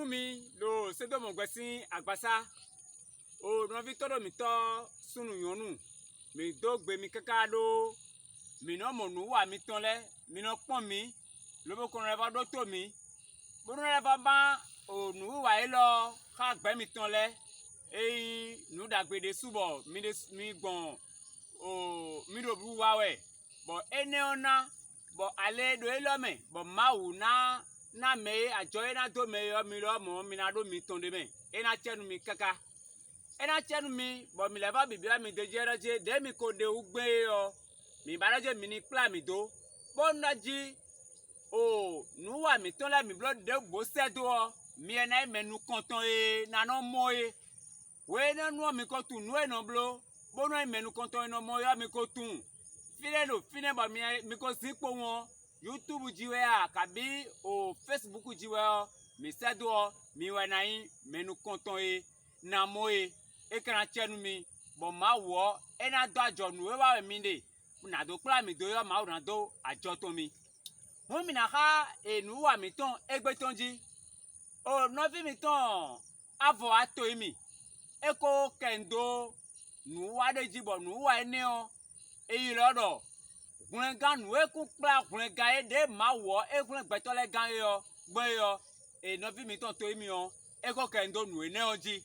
mi lo sedo mo gbesi agbasa o no vi todo mi to sunu yonu mi do gbe mi kaka do mi no mo nu wa mi ton le mi no pon mi lo bo kon re ba do to mi bo no re ba ba o nu wa e lo ka gbe mi ton le nu dagbede subo mi gbon o mi do bu wa we bo ene ona bo ale do elo me bo mawu na me ajo na do me yo mi lo mo mi na do mi ton de me ena chenu mi kaka ena chenu mi bo mi le ba bibia mi de jere je de mi ko de ugbe yo mi ba je mi ni plan mi do bo na ji o nu wa mi ton la mi blo de bo se do mi ena menu konton na no mo we na nu mi ko tu nu e no blo bo no menu konton no mo yo mi ko tu fine no fine ba mi ko sipo won YouTube jiwe a kabi o Facebook jiwe o mi se do mi we na yin menu konton na mo e kan chenu mi bo ma wo e na do ajo nu we wa mi de na do plan mi do yo ma na do ajo to mi mo mi na ha nu wa mi ton egbe ton ji o no fi mi ton avo ato mi eko kendo nu wa de jibo nu wa ene o eyi lodo gun gan nu eku pla gun ga e de ma wo e gun gbeto le gan yo gbe yo e no fi mi ton to mi o eko kendo nu ene o ji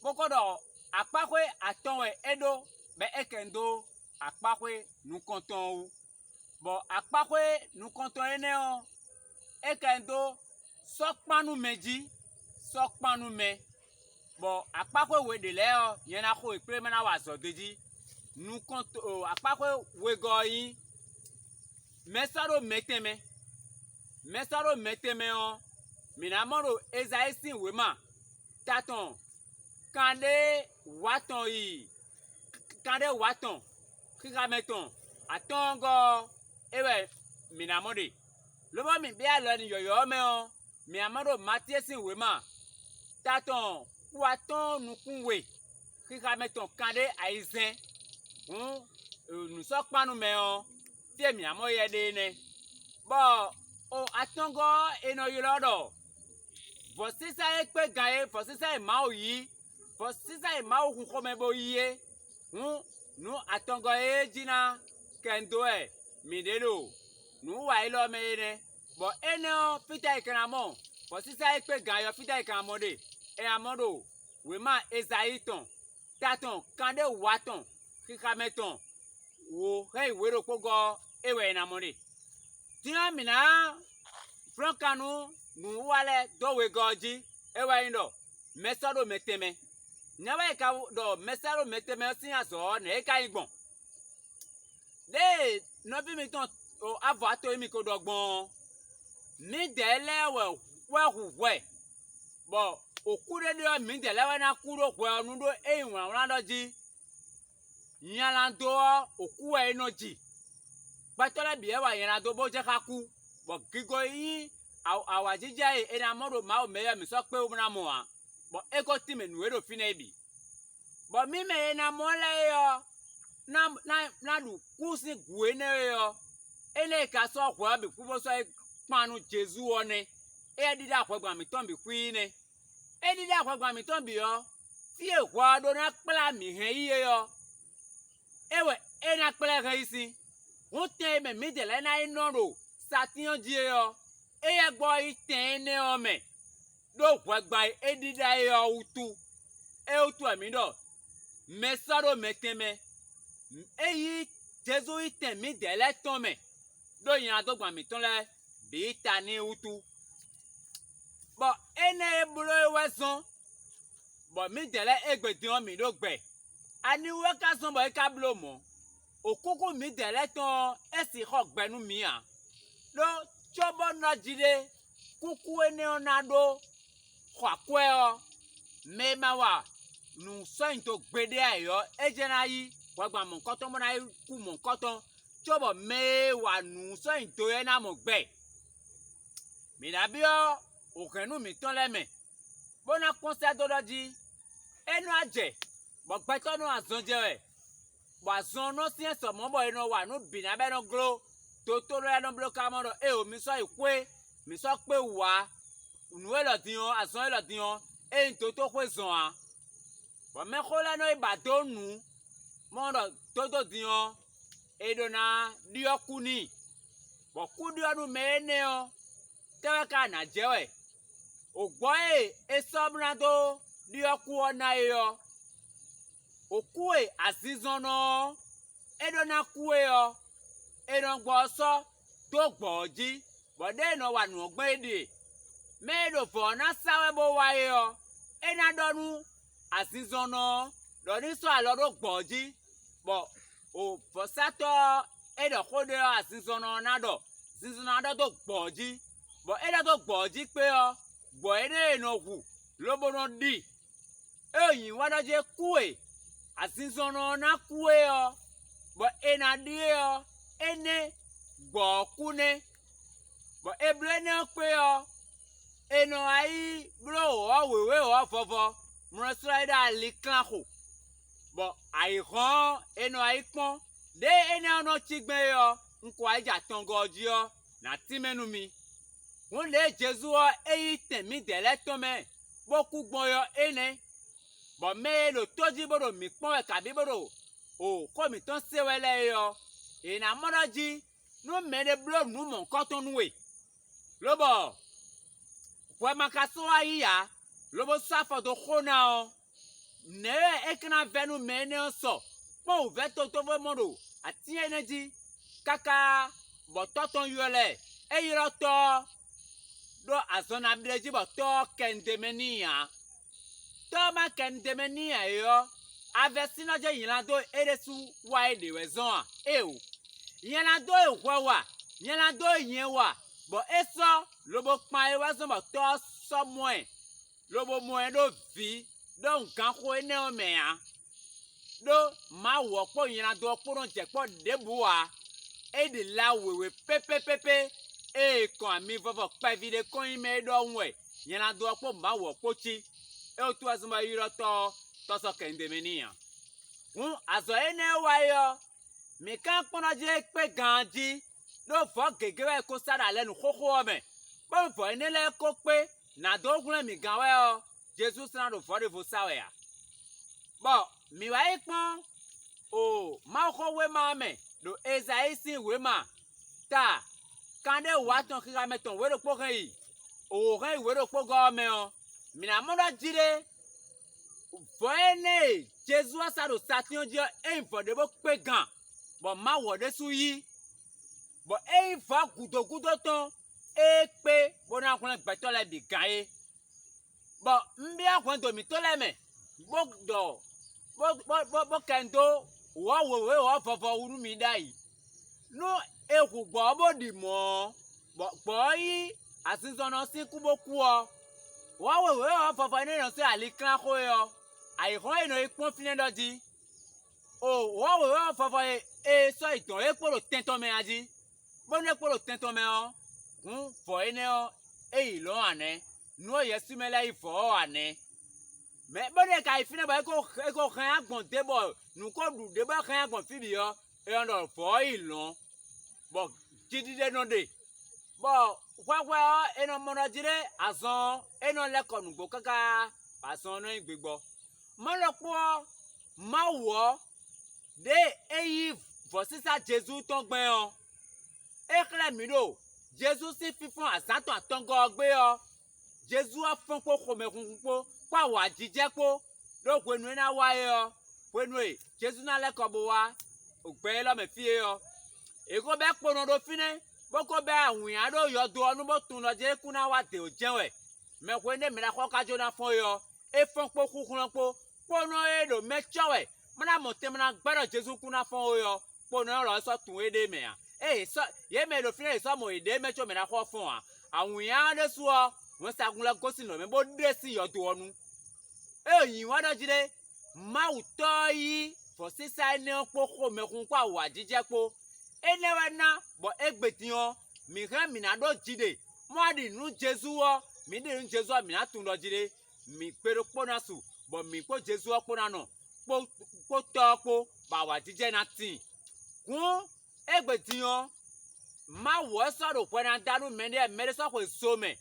bokodo apakwe aton we edo be ekendo apakwe nu konton o bo apakwe nu konton ene o ekendo sokpanu meji sokpanu me bo apakwe we de le o yen na ko ipre me na wa so deji nu konton apakwe we go yin mesaro meteme o minamoro ezaisin we ma taton kande waton kika meton atongo ewe minamode lobo mi bi alo ni yoyo me o mi amaro matiesin we ma taton waton nukunwe kika meton kande aizen nu so panu me o tie mi amo ye de ne bo o atongo eno yilodo for sisa ekpe gae for sisa e ma oyi for sisa e ma ohun ko me bo yiye nu atongo jina kendo mi de lo nu wa ilo me ne bo eno fita ikanamo for sisa ekpe gae fita ikanamo de e amodo we ma ezaiton taton kande waton kika meton wo hey we ro pogo ewe na mori tina mina frankanu nu wale do we goji ewe ndo mesaro meteme nyawe ka do mesaro meteme sin aso na e ka igbon le no bi mi ton o avo ato mi ko dogbon mi de lewe we bo okure de mi de lewe na kuro kwe onu do ehun awon adoji nyalando oku enoji patole bi ewa nyalando bo je kaku bo gigo yin awajija ena modo ma o meya mi so pe o na mo a bo ego time nu ero fine bi bo mi me na mo le yo na du kusi gue ne yo ele ka so kwa bi ku bo so panu Jesu one e dida akwa mi ton bi kwine e dida akwa mi ton bi yo ti e kwa do na pla mi he iye yo ewe ena pele reisi won te me mi de le na inoro satian die yo eye gbo iten ne o me do gwagba edida yo utu mi do mesaro meteme eyi Jesu iten mi de le ton me do yin adogba mi ton le bi ta ni utu bo ene bro weson bo mi de le egbedin mi do gbe ani we ka son boy ka blo mo okuku mi de le ton esi ho gbenu mi a lo chobo na jide kuku ene onado kwakwe o me ma wa nu so into gbede ayo eje na yi wagba mo nkan to mo na ku mo nkan to chobo me wa nu so into e na mo gbe mi da bi o okenu mi ton le me bona concert dodoji enu aje bo gbeto no azonje we bo azon no si enso mo bo eno wa no bi na be no glo to re no bloka mo do e o mi so ikwe mi so pe wa nous le disons, à son le disons, et une toto raison. Bon, mais quand nous bateau nous, mon toto disons, et donna diokuni. Bon, coup de nous menons, t'as qu'à nager. Au bois et sobrando, diokuona yo. Au coué, à 6 ans, et donna coué yo. Et donc, bosso, to boji, but they know what no gbede. Made of na sawebo wayo. E na donu asizono. Doni so a lot of boji. But o for sato e do kode asizono na do. Sizono na do boji. But e da do boji pe o. Bo e ne no hu. Lobo no di. E yin wa do je kue. Asizono na kue o. But e na di o. Ene gbo kune bo eblene pe o eno ai bro o wewe o fofo mo slider liklan ko bo ai ran eno ai pon de ene ono chigbe yo nko aja tongoji o na timenu mi won le Jesu o eyi temi dele to me bo ku gbon yo ene bo me lo toji bodo mi pon e ka bi bodo o ko mi ton sewele yo ina monoji no mede blo nu mon koton we lobo kwa makaso ya lobo safo do khona o ne ekna venu mene so po veto to vo mondo ati energy kaka bototon yole eyiro to do azona bileji boto kendemenia to ma kendemenia yo avesino je yilando eresu wa ede wezon ewu Yenado ewa, yenado yewa, bo eso lobo kpan ewa so bo to so moe, lobo moe do vi, do nkan ko ene o me ya, do ma wo po yenado po don je po debuwa, e de la wewe pepe, e kon mi vovo pa vide kon ime do nwe, yenado po ma wo po chi, e o tu azuma yiro to so kende menia. Azo ene wa yo. Mi kan kpona je pe ganji do fo gegewe ko sara lenu koko me bo fo enele ko pe na do gun mi gan we o Jesus na do fo de fo sawe ya bo mi wa ipon o ma ko we ma me do Ezaisi we ma ta kan de wa ton kira meton we do po kan yi o ran we do po go me o mi na mo do jire fo ene Jesus sa do sation je e fo de bo pe gan bo ma wo de su yi bo e fa gudo ton e pe bo na kun gbeto le bi gan e bo mbi akun do mi to le me bo do bo kendo wo fofo uru mi dai no e ku gbo bo di mo bo yi asizono sin ku bo ku o wo fofo ni no se alikran ko yo ai ro eno ipon fine do di o wo fofo e so iton e poro tento me aji bo ne poro tento me o fo ene o e lo ane no yesu me lai fo ane me bo ne kai fine ba ko kan agbon debo nu ko du debo kan agbon fi bi o e on fo ilon bo jidide no de bo kwa eno mono jire azon eno le konu gbo kaka azon no igbegbo mo lo po ma wo de eyi for sister Jesus ton gbe o ekle mi do Jesus si fifon asaton atongo gbe o Jesus afon po komekun po kwa wa jije po do kwenu na wa e o kwenu e Jesus na le ko bo wa ogbe lo me fie o eko be pono do fine boko be awin ado yo do onu bo tun lo je kuna wa de o jewe me kwene mi na ko ka jona fon yo e fon po kukun po pono e do me chowe mana mo te mana gbaro Jesus kuna fon o yo pono lo so tun ede me a so ye me do fine so mo ede me cho me na ko fon a awin ya de su o won sagun la gosi no me bo de si yo do onu yin wa do jide ma uto yi fo sisa ni po ko me kun kwa wa jije po enewe na bo egbetian mi ran mi na do jide mo adi nu Jesus o mi di nu Jesus mi na tun do jide mi pero pona su bo mi po Jesus o pona no po to po ba wa jije na tin kun egbetian ma wo so do pona danu me so ko so me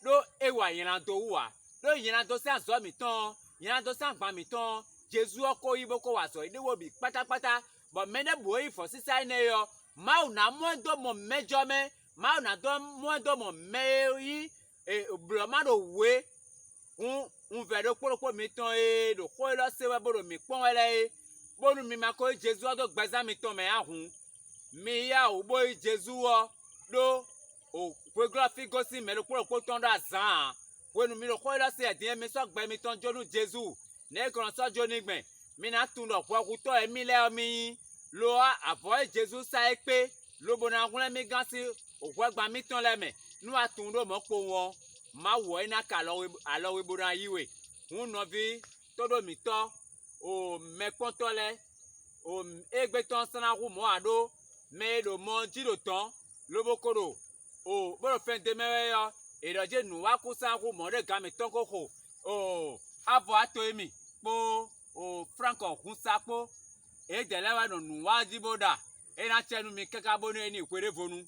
do ewa yena do wa do yena do se azo mi ton yena do se agba mi ton Jesu oko ibo ko wa so ide wo bi pátápátá bo mene bo ifo sisa ine yo ma una mo do mo mejo me ma una do mo do mo me yi blo ma do we un ve do poro mi ton do ko lo se we bo mi pon ele bonu mi ma ko Jesu do gbeza mi ton me ahun mi ya o bo Jesu o do o geography go si me lo poro ton do azan wenu mi lo ko lo se edin mi so gbe mi ton jonu Jesu ne kon so joni gben mi na tun lo po ku to emi le omi lo avoid Jesu sa e pe lo bona gun mi gan si o gba mi ton le me nu atun do mo po won ma wo ina ka lo we bona yiwe un no vi todo mi to o me pon to le o egbe ton sana ku mo ado me do mo ji do ton lo bokoro o bo fe de me yo eroje nu wa ku sa ku mo de ga mi ton koko o avo ato emi po o franco kun sapo e de lewa no nu wa jiboda e na chenu mi kaka bonu eni kwere vonu